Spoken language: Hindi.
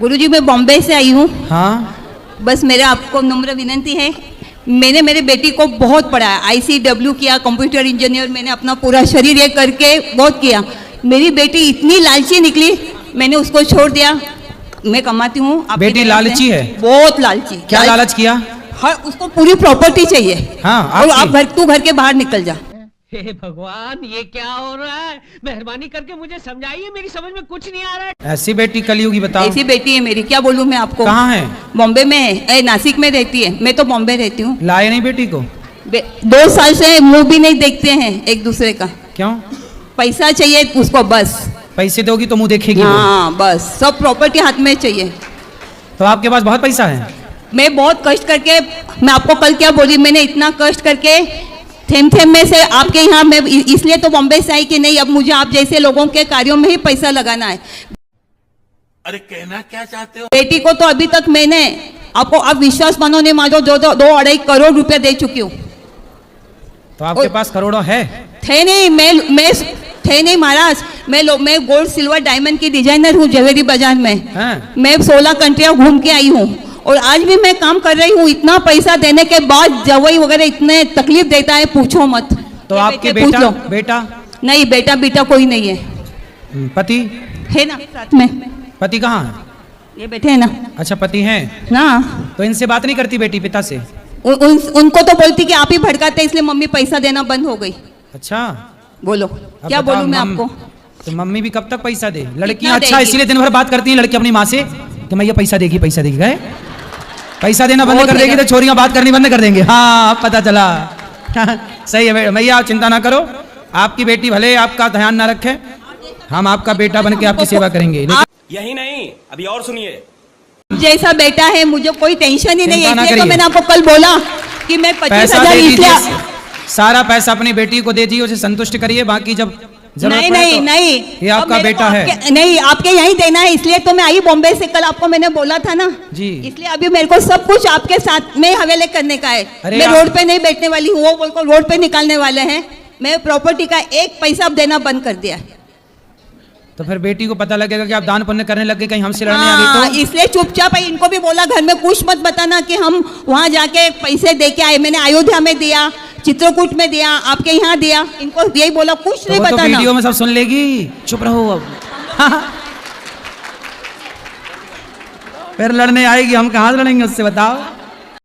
गुरुजी मैं बॉम्बे से आई हूँ। हाँ, बस मेरा आपको नम्र विनंती है, मैंने मेरे बेटी को बहुत पढ़ाया, ICW किया, कंप्यूटर इंजीनियर, मैंने अपना पूरा शरीर ये करके बहुत किया। मेरी बेटी इतनी लालची निकली, मैंने उसको छोड़ दिया। मैं कमाती हूँ। बेटी लालची है? बहुत लालची। क्या लालच किया? हाँ, उसको पूरी प्रॉपर्टी चाहिए। हाँ, और आप तू घर के बाहर निकल जा। हे भगवान, ये क्या हो रहा है? मेहरबानी करके मुझे समझाइए, मेरी समझ में कुछ नहीं आ रहा है। ऐसी बेटी कलयुगी, बताओ। ऐसी बेटी है मेरी, क्या बोलूं मैं आपको। कहाँ है? बॉम्बे में है, नासिक में रहती है, मैं तो बॉम्बे रहती हूँ। लाए नहीं बेटी को? 2 साल से मुंह भी नहीं देखते हैं एक दूसरे का। क्यों? पैसा चाहिए उसको, बस। पैसे दोगी तो मुंह देखेगी? हाँ, बस सब प्रॉपर्टी हाथ में चाहिए। तो आपके पास बहुत पैसा है? मैं बहुत कष्ट करके, मैं आपको कल क्या बोली, मैंने इतना कष्ट करके थेम थेम में से आपके यहाँ, मैं इसलिए तो बॉम्बे से आई कि नहीं अब मुझे आप जैसे लोगों के कार्यों में ही पैसा लगाना है। अरे कहना क्या चाहते हो? बेटी को तो अभी तक मैंने आपको, आप विश्वास मानो नहीं मानो, 2-2.5 करोड़ रुपया दे चुकी हूँ। तो आपके पास करोड़ों है? थे नहीं, मैं थे नहीं महाराज। मैं गोल्ड सिल्वर डायमंड की डिजाइनर हूँ ज्वेलरी बाजार में। हाँ। मैं 16 कंट्रियाँ घूम के आई हूँ और आज भी मैं काम कर रही हूँ। इतना पैसा देने के बाद जवाई वगैरह इतने तकलीफ देता है, पूछो मत। तो आपके बेटा? नहीं, बेटा कोई नहीं है। पति है ना साथ में? पति कहाँ है? ये बैठे है ना। अच्छा, पति हैं ना। तो इनसे बात नहीं करती बेटी पिता से? उनको तो बोलती कि आप ही भड़काते, इसलिए मम्मी पैसा देना बंद हो गई। अच्छा, बोलो क्या बोलूं मैं आपको। तो मम्मी भी कब तक पैसा दे? लड़कियां अच्छा इसीलिए दिन भर बात करती हैं लड़की अपनी माँ से कि मैं ये पैसा देगी गए पैसा देना बंद कर देगी तो छोरियां बात करनी बंद कर देंगे। हाँ, पता चला। सही है भैया, आप चिंता ना करो। आपकी बेटी भले आपका ध्यान ना रखे, हम आपका बेटा बन के आपकी सेवा करेंगे। यही नहीं, अभी और सुनिए। जैसा बेटा है मुझे कोई टेंशन ही नहीं है, इसलिए तो मैंने आपको कल बोला कि मैं 25,000 इसलिए सारा पैसा अपनी बेटी को दे दीजिए, उसे संतुष्ट करिए। बाकी जब नहीं, ये आपका बेटा है। नहीं, आपके यहीं देना है, इसलिए तो मैं आई बॉम्बे से। कल आपको मैंने बोला था ना जी, इसलिए अभी मेरे को सब कुछ आपके साथ में हवेले करने का है। मैं रोड पे नहीं बैठने वाली हूँ, वो बोल रोड पे निकालने वाले हैं। मैं प्रॉपर्टी का 1 पैसा अब देना बंद कर दिया। तो फिर बेटी को पता लगेगा कि आप दान पुण्य करने लगे, कहीं हमसे लड़ने आ गई तो? इसलिए चुपचाप है। इनको भी बोला घर में कुछ मत बताना कि हम वहाँ जाके पैसे दे के आए। मैंने अयोध्या में दिया, चित्रकूट में दिया, आपके यहाँ दिया। इनको यही बोला, कुछ नहीं बताना। तो वीडियो में सब सुन लेगी, चुप रहो अब। फिर लड़ने आएगी, हम कहाँ लड़ेंगे उससे, बताओ।